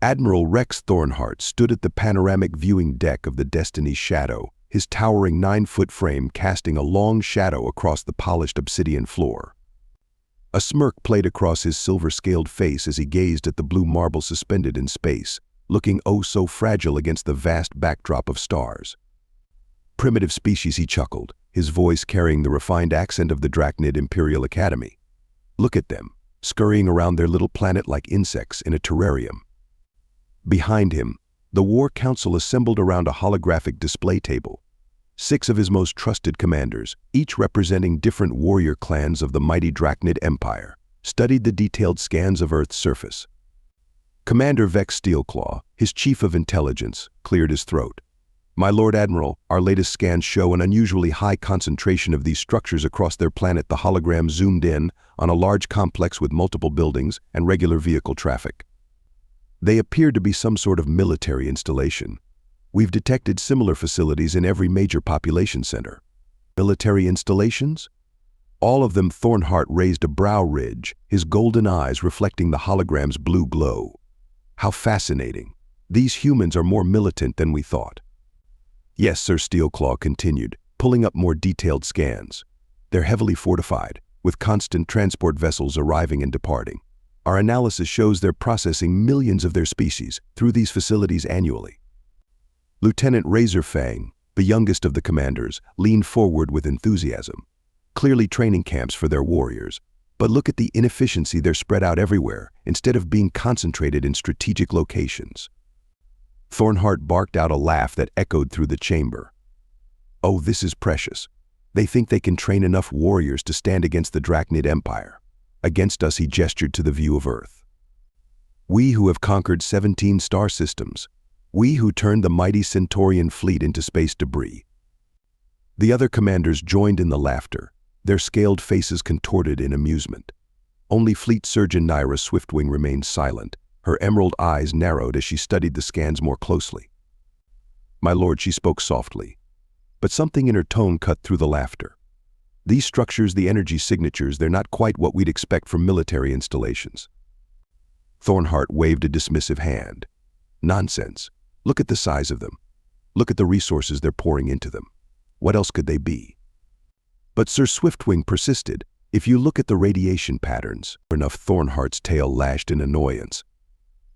Admiral Rex Thornheart stood at the panoramic viewing deck of the Destiny's Shadow, his towering 9-foot frame casting a long shadow across the polished obsidian floor. A smirk played across his silver-scaled face as he gazed at the blue marble suspended in space, looking oh so fragile against the vast backdrop of stars. "Primitive species," he chuckled, his voice carrying the refined accent of the Draknid Imperial Academy. "Look at them, scurrying around their little planet like insects in a terrarium." Behind him, the War Council assembled around a holographic display table. 6 of his most trusted commanders, each representing different warrior clans of the mighty Draknid Empire, studied the detailed scans of Earth's surface. Commander Vex Steelclaw, his chief of intelligence, cleared his throat. "My Lord Admiral, our latest scans show an unusually high concentration of these structures across their planet." The hologram zoomed in on a large complex with multiple buildings and regular vehicle traffic. "They appear to be some sort of military installation. We've detected similar facilities in every major population center." "Military installations?" All of them. Thornheart raised a brow ridge, his golden eyes reflecting the hologram's blue glow. "How fascinating. These humans are more militant than we thought." "Yes, Sir," Steelclaw continued, pulling up more detailed scans. "They're heavily fortified, with constant transport vessels arriving and departing. Our analysis shows they're processing millions of their species through these facilities annually." Lieutenant Razorfang, the youngest of the commanders, leaned forward with enthusiasm. "Clearly training camps for their warriors. But look at the inefficiency. They're spread out everywhere, instead of being concentrated in strategic locations." Thornheart barked out a laugh that echoed through the chamber. "Oh, this is precious. They think they can train enough warriors to stand against the Draknid Empire. Against us," he gestured to the view of Earth. "We who have conquered 17 star systems. We who turned the mighty Centaurian fleet into space debris." The other commanders joined in the laughter, their scaled faces contorted in amusement. Only Fleet Surgeon Nyra Swiftwing remained silent, her emerald eyes narrowed as she studied the scans more closely. "My lord," she spoke softly, but something in her tone cut through the laughter. "These structures, the energy signatures, they're not quite what we'd expect from military installations." Thornheart waved a dismissive hand. "Nonsense. Look at the size of them. Look at the resources they're pouring into them. What else could they be?" But Sir Swiftwing persisted. "If you look at the radiation patterns." Enough. Thornheart's tail lashed in annoyance.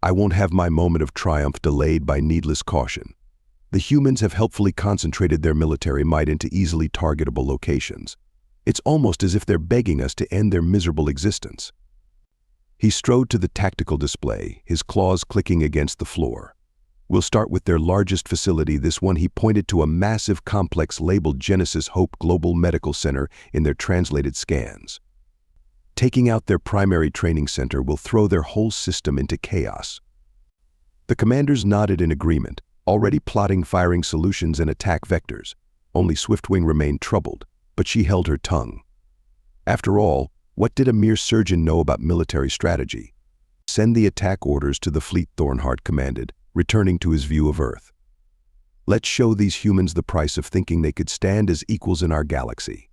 "I won't have my moment of triumph delayed by needless caution. The humans have helpfully concentrated their military might into easily targetable locations. It's almost as if they're begging us to end their miserable existence." He strode to the tactical display, his claws clicking against the floor. "We'll start with their largest facility, this one." He pointed to a massive complex labeled Genesis Hope Global Medical Center in their translated scans. "Taking out their primary training center will throw their whole system into chaos." The commanders nodded in agreement, already plotting firing solutions and attack vectors. Only Swiftwing remained troubled, but she held her tongue. After all, what did a mere surgeon know about military strategy? "Send the attack orders to the fleet," Thornheart commanded, returning to his view of Earth. "Let's show these humans the price of thinking they could stand as equals in our galaxy."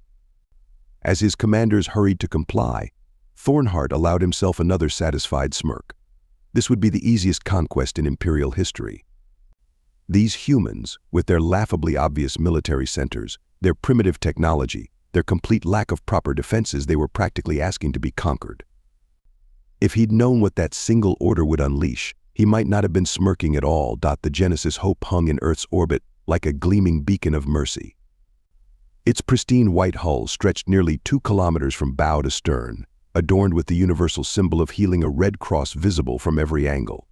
As his commanders hurried to comply, Thornheart allowed himself another satisfied smirk. This would be the easiest conquest in Imperial history. These humans, with their laughably obvious military centers, their primitive technology, their complete lack of proper defenses, they were practically asking to be conquered. If he'd known what that single order would unleash, he might not have been smirking at all. The Genesis Hope hung in Earth's orbit like a gleaming beacon of mercy. Its pristine white hull stretched nearly 2 kilometers from bow to stern, adorned with the universal symbol of healing, a red cross visible from every angle.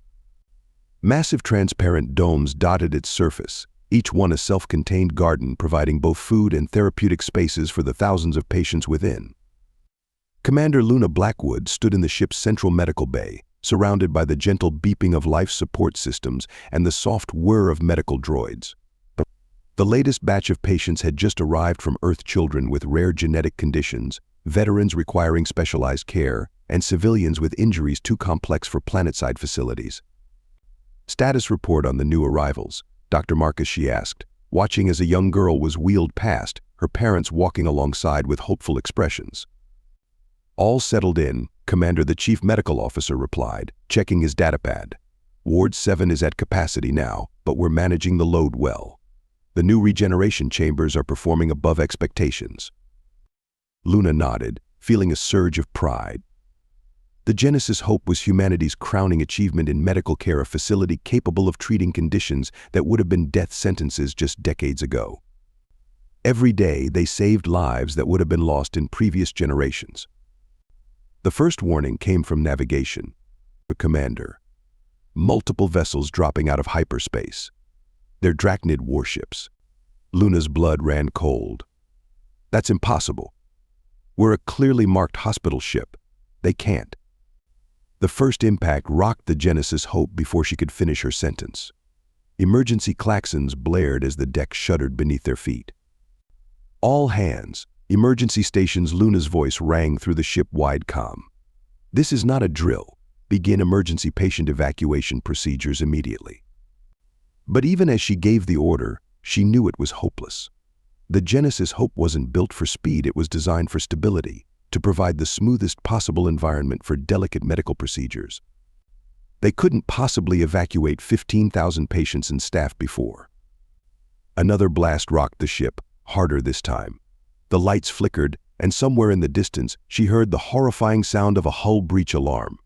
Massive transparent domes dotted its surface, each one a self-contained garden providing both food and therapeutic spaces for the thousands of patients within. Commander Luna Blackwood stood in the ship's central medical bay, surrounded by the gentle beeping of life support systems and the soft whir of medical droids. The latest batch of patients had just arrived from Earth, children with rare genetic conditions, veterans requiring specialized care, and civilians with injuries too complex for planetside facilities. "Status report on the new arrivals, Dr. Marcus," she asked, watching as a young girl was wheeled past, her parents walking alongside with hopeful expressions. "All settled in, Commander," the chief medical officer replied, checking his datapad. Ward 7 is at capacity now, but we're managing the load well. The new regeneration chambers are performing above expectations." Luna nodded, feeling a surge of pride. The Genesis Hope was humanity's crowning achievement in medical care, a facility capable of treating conditions that would have been death sentences just decades ago. Every day, they saved lives that would have been lost in previous generations. The first warning came from navigation. The Commander. Multiple vessels dropping out of hyperspace. They're Draknid warships. Luna's blood ran cold. That's impossible. We're a clearly marked hospital ship. They can't. The first impact rocked the Genesis Hope before she could finish her sentence. Emergency klaxons blared as the deck shuddered beneath their feet. "All hands, emergency stations." Luna's voice rang through the ship-wide comm. "This is not a drill. Begin emergency patient evacuation procedures immediately." But even as she gave the order, she knew it was hopeless. The Genesis Hope wasn't built for speed, it was designed for stability, to provide the smoothest possible environment for delicate medical procedures. They couldn't possibly evacuate 15,000 patients and staff before. Another blast rocked the ship, harder this time. The lights flickered, and somewhere in the distance, she heard the horrifying sound of a hull breach alarm.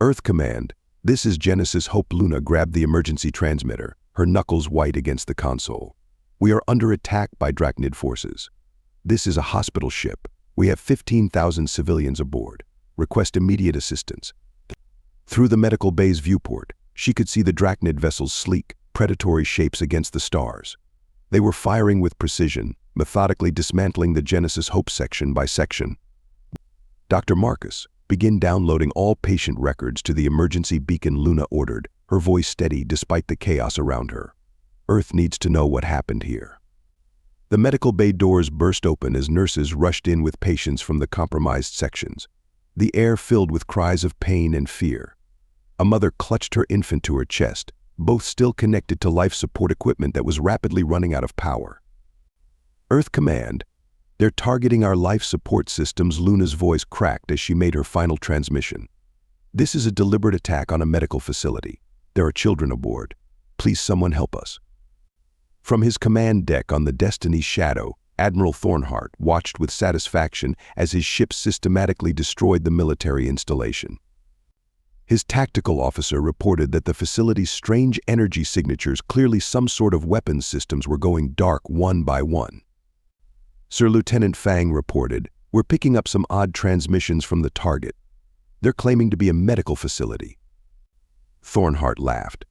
"Earth Command, this is Genesis Hope." Luna grabbed the emergency transmitter, her knuckles white against the console. "We are under attack by Draknid forces. This is a hospital ship. We have 15,000 civilians aboard. Request immediate assistance." Through the medical bay's viewport, she could see the Draknid vessel's sleek, predatory shapes against the stars. They were firing with precision, methodically dismantling the Genesis Hope section by section. "Dr. Marcus, begin downloading all patient records to the emergency beacon," Luna ordered, her voice steady despite the chaos around her. "Earth needs to know what happened here." The medical bay doors burst open as nurses rushed in with patients from the compromised sections. The air filled with cries of pain and fear. A mother clutched her infant to her chest, both still connected to life support equipment that was rapidly running out of power. "Earth Command, they're targeting our life support systems." Luna's voice cracked as she made her final transmission. "This is a deliberate attack on a medical facility. There are children aboard. Please someone help us." From his command deck on the Destiny's Shadow, Admiral Thornheart watched with satisfaction as his ship systematically destroyed the military installation. His tactical officer reported that the facility's strange energy signatures, clearly some sort of weapons systems, were going dark one by one. Sir Lieutenant Fang reported, "We're picking up some odd transmissions from the target. They're claiming to be a medical facility." Thornheart laughed.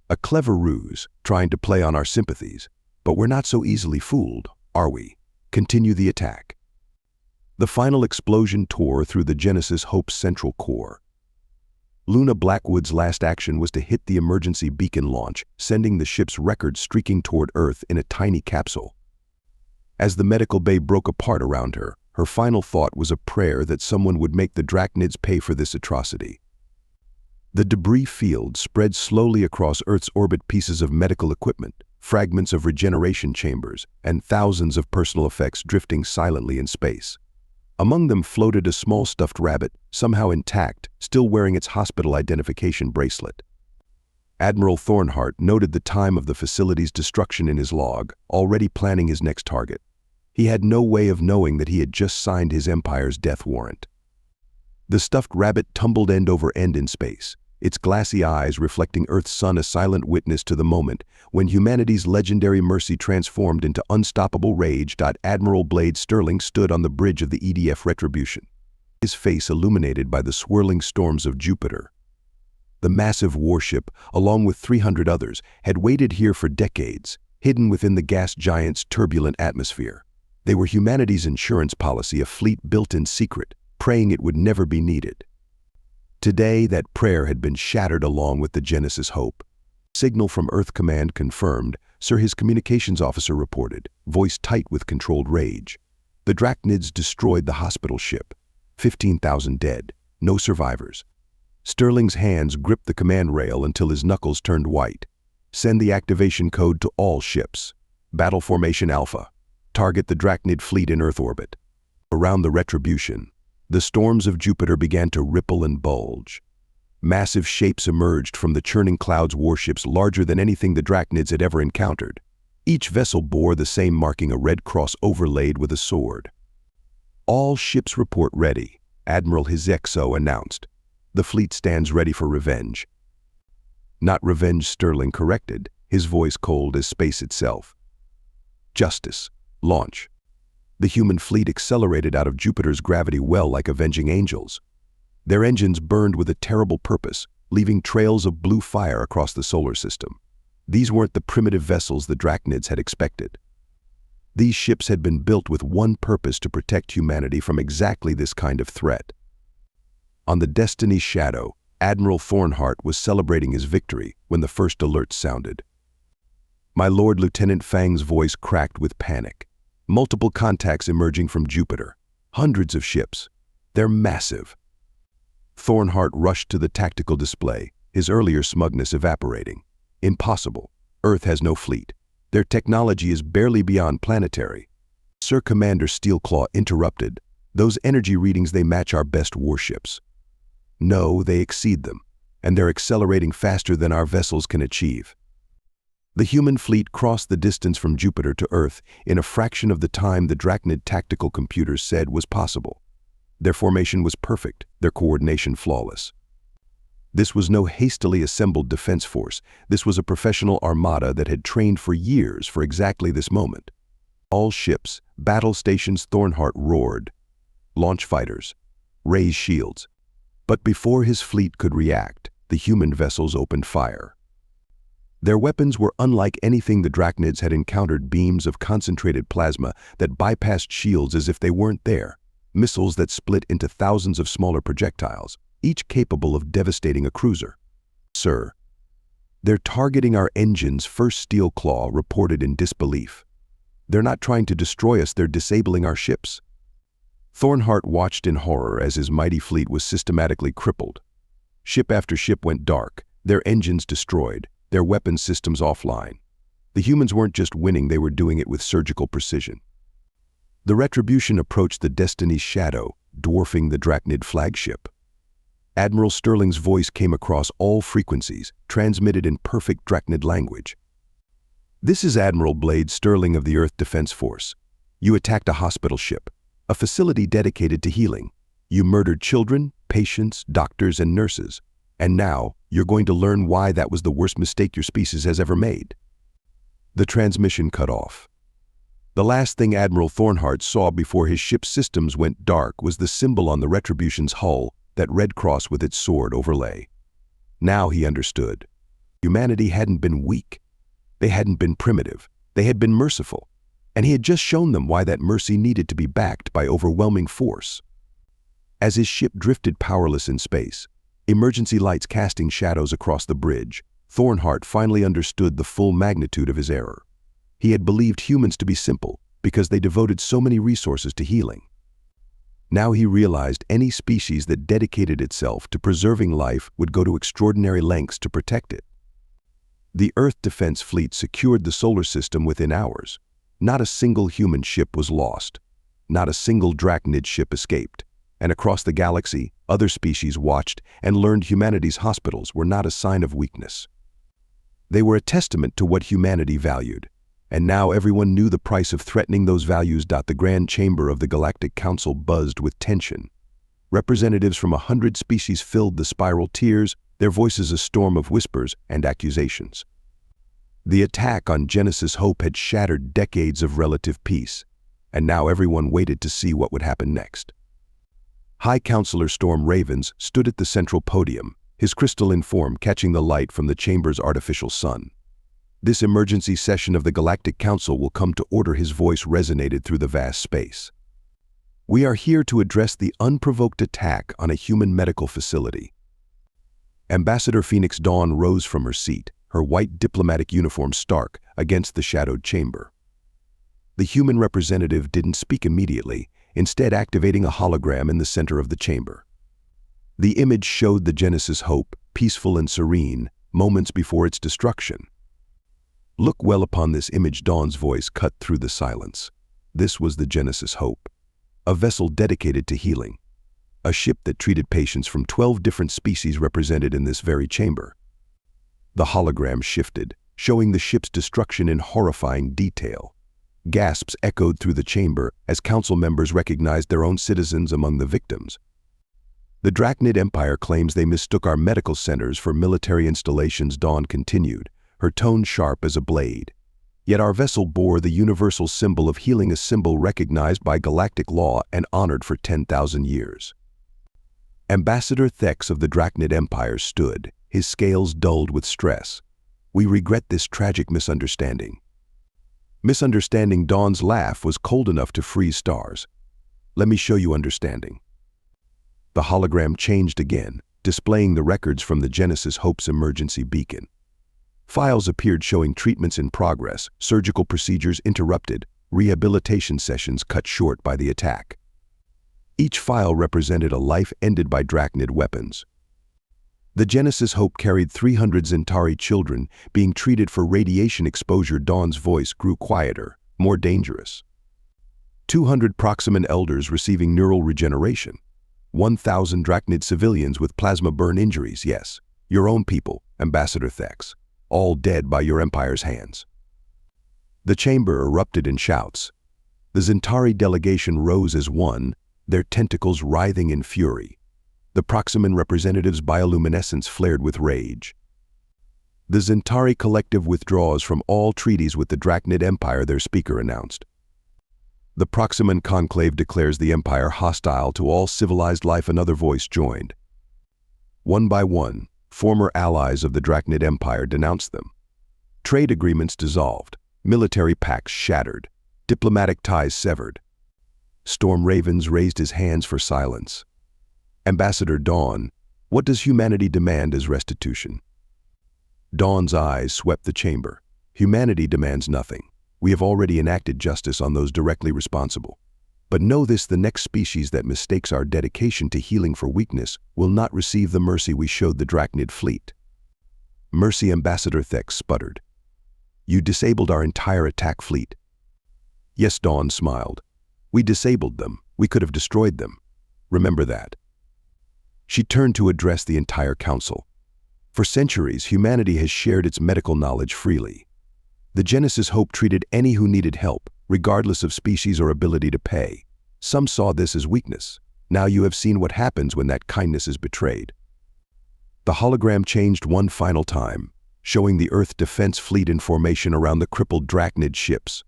"A clever ruse, trying to play on our sympathies. But we're not so easily fooled, are we? Continue the attack." The final explosion tore through the Genesis Hope's central core. Luna Blackwood's last action was to hit the emergency beacon launch, sending the ship's records streaking toward Earth in a tiny capsule. As the medical bay broke apart around her, her final thought was a prayer that someone would make the Draknids pay for this atrocity. The debris field spread slowly across Earth's orbit, pieces of medical equipment, fragments of regeneration chambers, and thousands of personal effects drifting silently in space. Among them floated a small stuffed rabbit, somehow intact, still wearing its hospital identification bracelet. Admiral Thornheart noted the time of the facility's destruction in his log, already planning his next target. He had no way of knowing that he had just signed his Empire's death warrant. The stuffed rabbit tumbled end over end in space, its glassy eyes reflecting Earth's sun, a silent witness to the moment when humanity's legendary mercy transformed into unstoppable rage. Admiral Blade Sterling stood on the bridge of the EDF Retribution, his face illuminated by the swirling storms of Jupiter. The massive warship, along with 300 others, had waited here for decades, hidden within the gas giant's turbulent atmosphere. They were humanity's insurance policy, a fleet built in secret, praying it would never be needed. Today, that prayer had been shattered along with the Genesis Hope. Signal from Earth Command confirmed, Sir. His communications officer reported, voice tight with controlled rage. "The Draknids destroyed the hospital ship. 15,000 dead, no survivors." Sterling's hands gripped the command rail until his knuckles turned white. "Send the activation code to all ships. Battle Formation Alpha. Target the Draknid fleet in Earth orbit." Around the Retribution, the storms of Jupiter began to ripple and bulge. Massive shapes emerged from the churning clouds, warships larger than anything the Draknids had ever encountered. Each vessel bore the same marking, a red cross overlaid with a sword. "All ships report ready," Admiral HFY announced. "The fleet stands ready for revenge." "Not revenge," Sterling corrected, his voice cold as space itself. "Justice. Launch." The human fleet accelerated out of Jupiter's gravity well like avenging angels. Their engines burned with a terrible purpose, leaving trails of blue fire across the solar system. These weren't the primitive vessels the Draknids had expected. These ships had been built with one purpose: to protect humanity from exactly this kind of threat. On the Destiny's shadow, Admiral Thornheart was celebrating his victory when the first alert sounded. "My lord," Lieutenant Fang's voice cracked with panic. "Multiple contacts emerging from Jupiter. Hundreds of ships. They're massive." Thornheart rushed to the tactical display, his earlier smugness evaporating. "Impossible. Earth has no fleet. Their technology is barely beyond planetary." "Sir," Commander Steelclaw interrupted, "those energy readings, they match our best warships." "No, they exceed them, and they're accelerating faster than our vessels can achieve." The human fleet crossed the distance from Jupiter to Earth in a fraction of the time the Draknid tactical computers said was possible. Their formation was perfect, their coordination flawless. This was no hastily assembled defense force. This was a professional armada that had trained for years for exactly this moment. "All ships, battle stations," Thornheart roared. "Launch fighters. Raise shields." But before his fleet could react, the human vessels opened fire. Their weapons were unlike anything the Draknids had encountered: beams of concentrated plasma that bypassed shields as if they weren't there. Missiles that split into thousands of smaller projectiles, each capable of devastating a cruiser. "Sir, they're targeting our engines," First Steelclaw reported in disbelief. "They're not trying to destroy us, they're disabling our ships." Thornheart watched in horror as his mighty fleet was systematically crippled. Ship after ship went dark, their engines destroyed, their weapon systems offline. The humans weren't just winning, they were doing it with surgical precision. The Retribution approached the Destiny's shadow, dwarfing the Draknid flagship. Admiral Sterling's voice came across all frequencies, transmitted in perfect Draknid language. "This is Admiral Blade Sterling of the Earth Defense Force. You attacked a hospital ship, a facility dedicated to healing. You murdered children, patients, doctors, and nurses. And now, you're going to learn why that was the worst mistake your species has ever made." The transmission cut off. The last thing Admiral Thornheart saw before his ship's systems went dark was the symbol on the Retribution's hull, that red cross with its sword overlay. Now he understood. Humanity hadn't been weak. They hadn't been primitive. They had been merciful. And he had just shown them why that mercy needed to be backed by overwhelming force. As his ship drifted powerless in space, emergency lights casting shadows across the bridge, Thornheart finally understood the full magnitude of his error. He had believed humans to be simple because they devoted so many resources to healing. Now he realized any species that dedicated itself to preserving life would go to extraordinary lengths to protect it. The Earth Defense Fleet secured the solar system within hours. Not a single human ship was lost. Not a single Draknid ship escaped. And across the galaxy, other species watched and learned humanity's hospitals were not a sign of weakness. They were a testament to what humanity valued. And now everyone knew the price of threatening those values. The Grand Chamber of the Galactic Council buzzed with tension. Representatives from 100 species filled the spiral tiers, their voices a storm of whispers and accusations. The attack on Genesis Hope had shattered decades of relative peace, and now everyone waited to see what would happen next. High Counselor Storm Ravens stood at the central podium, his crystalline form catching the light from the chamber's artificial sun. "This emergency session of the Galactic Council will come to order." His voice resonated through the vast space. "We are here to address the unprovoked attack on a human medical facility." Ambassador Phoenix Dawn rose from her seat, her white diplomatic uniform stark against the shadowed chamber. The human representative didn't speak immediately, instead activating a hologram in the center of the chamber. The image showed the Genesis Hope, peaceful and serene, moments before its destruction. "Look well upon this image," Dawn's voice cut through the silence. This was the Genesis Hope, a vessel dedicated to healing. a ship that treated patients from 12 different species represented in this very chamber. The hologram shifted, showing the ship's destruction in horrifying detail. Gasps echoed through the chamber as council members recognized their own citizens among the victims. The Draknid Empire claims they mistook our medical centers for military installations, Dawn continued, her tone sharp as a blade. Yet our vessel bore the universal symbol of healing, a symbol recognized by galactic law and honored for 10,000 years. Ambassador Thex of the Draknid Empire stood, his scales dulled with stress. We regret this tragic misunderstanding. Misunderstanding? Dawn's laugh was cold enough to freeze stars. Let me show you understanding. The hologram changed again, displaying the records from the Genesis Hope's emergency beacon. Files appeared showing treatments in progress, surgical procedures interrupted, rehabilitation sessions cut short by the attack. Each file represented a life ended by Draknid weapons. The Genesis Hope carried 300 Zentari children being treated for radiation exposure. Dawn's voice grew quieter, more dangerous. 200 Proximan elders receiving neural regeneration. 1,000 Draknid civilians with plasma burn injuries. Yes, your own people, Ambassador Thex, all dead by your empire's hands. The chamber erupted in shouts. The Zentari delegation rose as one, their tentacles writhing in fury. The Proximan representatives' bioluminescence flared with rage. The Zentari collective withdraws from all treaties with the Draknid Empire, their speaker announced. The Proximan conclave declares the Empire hostile to all civilized life. Another voice joined. One by one, former allies of the Draknid Empire denounced them. Trade agreements dissolved, military pacts shattered, diplomatic ties severed. Storm Ravens raised his hands for silence. Ambassador Dawn, what does humanity demand as restitution? Dawn's eyes swept the chamber. Humanity demands nothing. We have already enacted justice on those directly responsible. But know this: the next species that mistakes our dedication to healing for weakness will not receive the mercy we showed the Draknid fleet. Mercy? Ambassador Thex sputtered. You disabled our entire attack fleet. Yes, Dawn smiled. We disabled them. We could have destroyed them. Remember that. She turned to address the entire council. For centuries, humanity has shared its medical knowledge freely. The Genesis Hope treated any who needed help, regardless of species or ability to pay. Some saw this as weakness. Now you have seen what happens when that kindness is betrayed. The hologram changed one final time, showing the Earth Defense Fleet in formation around the crippled Draknid ships.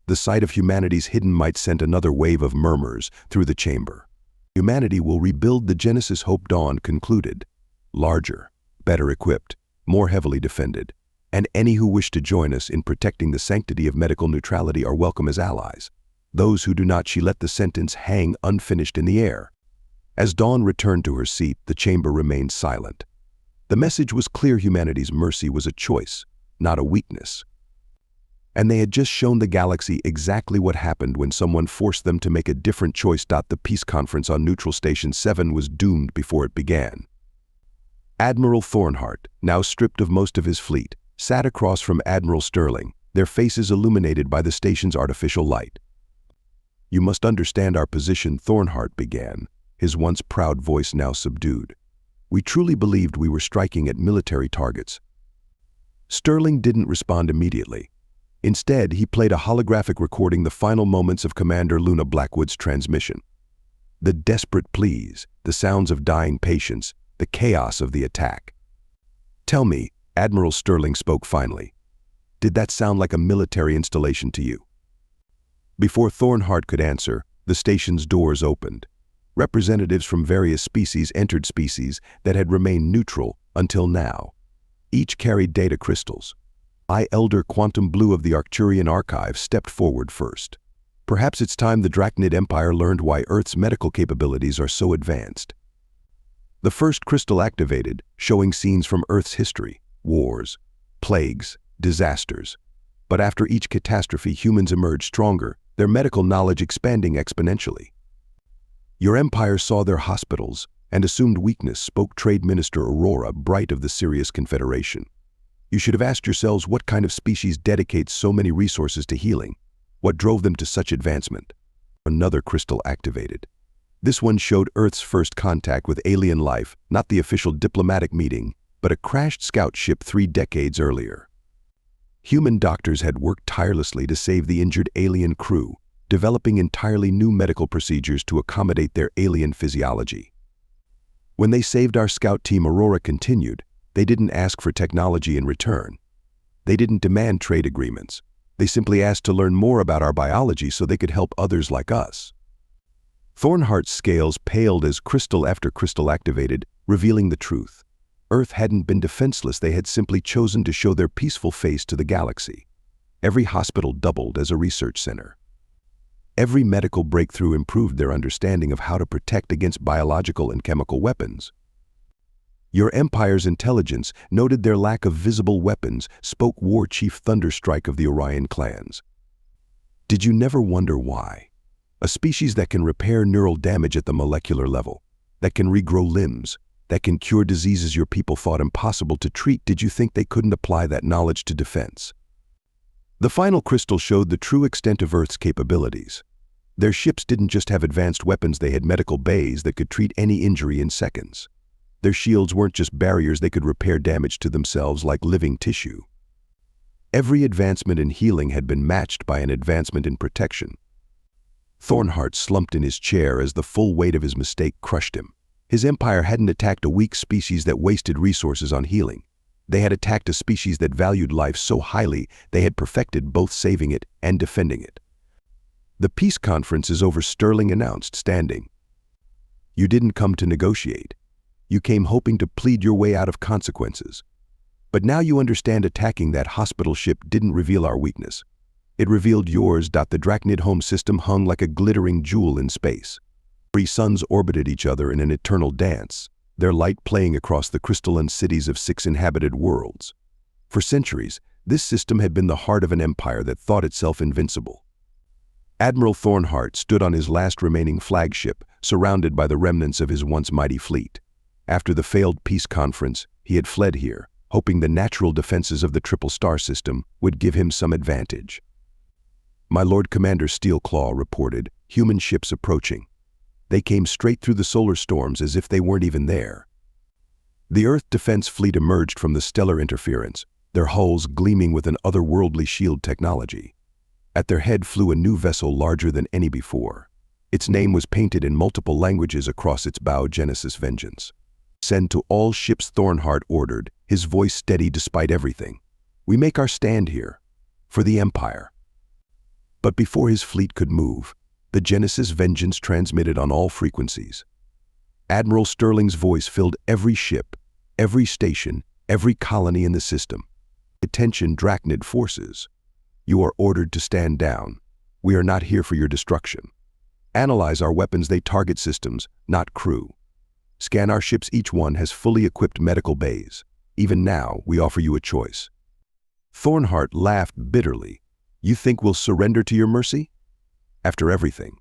The sight of humanity's hidden might sent another wave of murmurs through the chamber. Humanity will rebuild the Genesis Hope, Dawn concluded. Larger, better equipped, more heavily defended. And any who wish to join us in protecting the sanctity of medical neutrality are welcome as allies. Those who do not, she let the sentence hang unfinished in the air. As Dawn returned to her seat, the chamber remained silent. The message was clear: humanity's mercy was a choice, not a weakness. And they had just shown the galaxy exactly what happened when someone forced them to make a different choice. The peace conference on Neutral Station 7 was doomed before it began. Admiral Thornheart, now stripped of most of his fleet, sat across from Admiral Sterling, their faces illuminated by the station's artificial light. You must understand our position, Thornheart began, his once proud voice now subdued. We truly believed we were striking at military targets. Sterling didn't respond immediately. Instead, he played a holographic recording, the final moments of Commander Luna Blackwood's transmission. The desperate pleas, the sounds of dying patients, the chaos of the attack. Tell me, Admiral Sterling spoke finally, did that sound like a military installation to you? Before Thornheart could answer, the station's doors opened. Representatives from various species entered, species that had remained neutral until now. Each carried data crystals. Elder Quantum Blue of the Arcturian Archive stepped forward first. Perhaps it's time the Draknid Empire learned why Earth's medical capabilities are so advanced. The first crystal activated, showing scenes from Earth's history, wars, plagues, disasters. But after each catastrophe, humans emerged stronger, their medical knowledge expanding exponentially. Your empire saw their hospitals and assumed weakness, spoke Trade Minister Aurora Bright of the Sirius Confederation. You should have asked yourselves what kind of species dedicates so many resources to healing. What drove them to such advancement? Another crystal activated. This one showed Earth's first contact with alien life, not the official diplomatic meeting, but a crashed scout ship 3 decades earlier. Human doctors had worked tirelessly to save the injured alien crew, developing entirely new medical procedures to accommodate their alien physiology. When they saved our scout team, Aurora continued, they didn't ask for technology in return. They didn't demand trade agreements. They simply asked to learn more about our biology so they could help others like us. Thornheart's scales paled as crystal after crystal activated, revealing the truth. Earth hadn't been defenseless, they had simply chosen to show their peaceful face to the galaxy. Every hospital doubled as a research center. Every medical breakthrough improved their understanding of how to protect against biological and chemical weapons. Your Empire's intelligence noted their lack of visible weapons, spoke War Chief Thunderstrike of the Orion clans. Did you never wonder why? A species that can repair neural damage at the molecular level, that can regrow limbs, that can cure diseases your people thought impossible to treat, did you think they couldn't apply that knowledge to defense? The final crystal showed the true extent of Earth's capabilities. Their ships didn't just have advanced weapons, they had medical bays that could treat any injury in seconds. Their shields weren't just barriers, they could repair damage to themselves like living tissue. Every advancement in healing had been matched by an advancement in protection. Thornheart slumped in his chair as the full weight of his mistake crushed him. His empire hadn't attacked a weak species that wasted resources on healing. They had attacked a species that valued life so highly they had perfected both saving it and defending it. "The peace conference is over," Sterling announced, standing. "You didn't come to negotiate. You came hoping to plead your way out of consequences. But now you understand attacking that hospital ship didn't reveal our weakness. It revealed yours. The Draknid home system hung like a glittering jewel in space. 3 suns orbited each other in an eternal dance, their light playing across the crystalline cities of 6 inhabited worlds. For centuries, this system had been the heart of an empire that thought itself invincible. Admiral Thornheart stood on his last remaining flagship, surrounded by the remnants of his once mighty fleet. After the failed peace conference, he had fled here, hoping the natural defenses of the Triple Star system would give him some advantage. "My Lord Commander Steelclaw reported, human ships approaching. They came straight through the solar storms as if they weren't even there." The Earth Defense Fleet emerged from the stellar interference, their hulls gleaming with an otherworldly shield technology. At their head flew a new vessel larger than any before. Its name was painted in multiple languages across its bow, Genesis Vengeance. "Send to all ships," Thornheart ordered, his voice steady despite everything. "We make our stand here. For the Empire." But before his fleet could move, the Genesis Vengeance transmitted on all frequencies. Admiral Sterling's voice filled every ship, every station, every colony in the system. "Attention, Draknid forces. You are ordered to stand down. We are not here for your destruction. Analyze our weapons, they target systems, not crew. Scan our ships, each one has fully equipped medical bays. Even now, we offer you a choice." Thornheart laughed bitterly. "You think we'll surrender to your mercy? After everything?"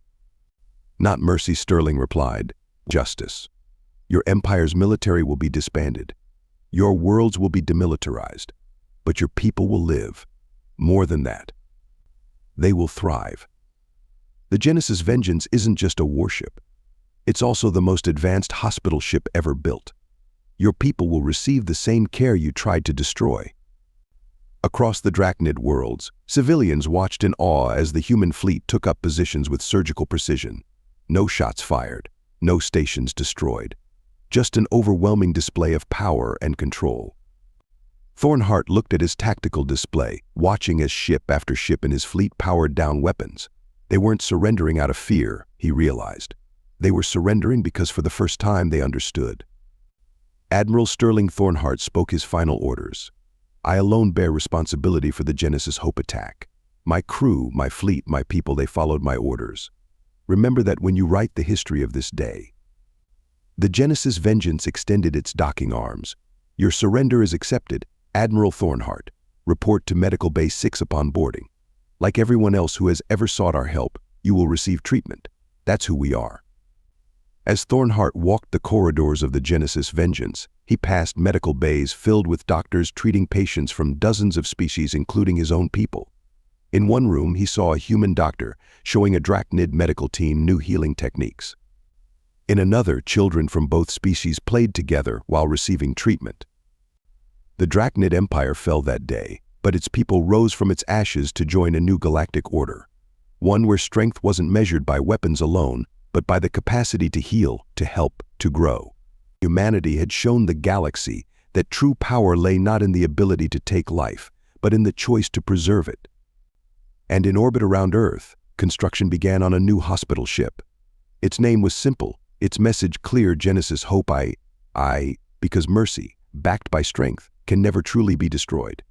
"Not mercy," Sterling replied. "Justice. Your empire's military will be disbanded. Your worlds will be demilitarized. But your people will live. More than that. They will thrive. The Genesis Vengeance isn't just a warship. It's also the most advanced hospital ship ever built. Your people will receive the same care you tried to destroy." Across the Draknid worlds, civilians watched in awe as the human fleet took up positions with surgical precision. No shots fired, no stations destroyed. Just an overwhelming display of power and control. Thornheart looked at his tactical display, watching as ship after ship in his fleet powered down weapons. They weren't surrendering out of fear, he realized. They were surrendering because for the first time they understood. Admiral Sterling Thornheart spoke his final orders. "I alone bear responsibility for the Genesis Hope attack. My crew, my fleet, my people, they followed my orders. Remember that when you write the history of this day." The Genesis Vengeance extended its docking arms. "Your surrender is accepted, Admiral Thornheart. Report to Medical Bay 6 upon boarding. Like everyone else who has ever sought our help, you will receive treatment. That's who we are." As Thornheart walked the corridors of the Genesis Vengeance, he passed medical bays filled with doctors treating patients from dozens of species, including his own people. In one room, he saw a human doctor showing a Draknid medical team new healing techniques. In another, children from both species played together while receiving treatment. The Draknid Empire fell that day, but its people rose from its ashes to join a new galactic order. One where strength wasn't measured by weapons alone, but by the capacity to heal, to help, to grow. Humanity had shown the galaxy that true power lay not in the ability to take life, but in the choice to preserve it. And in orbit around Earth, construction began on a new hospital ship. Its name was simple, its message clear: Genesis Hope I, because mercy, backed by strength, can never truly be destroyed.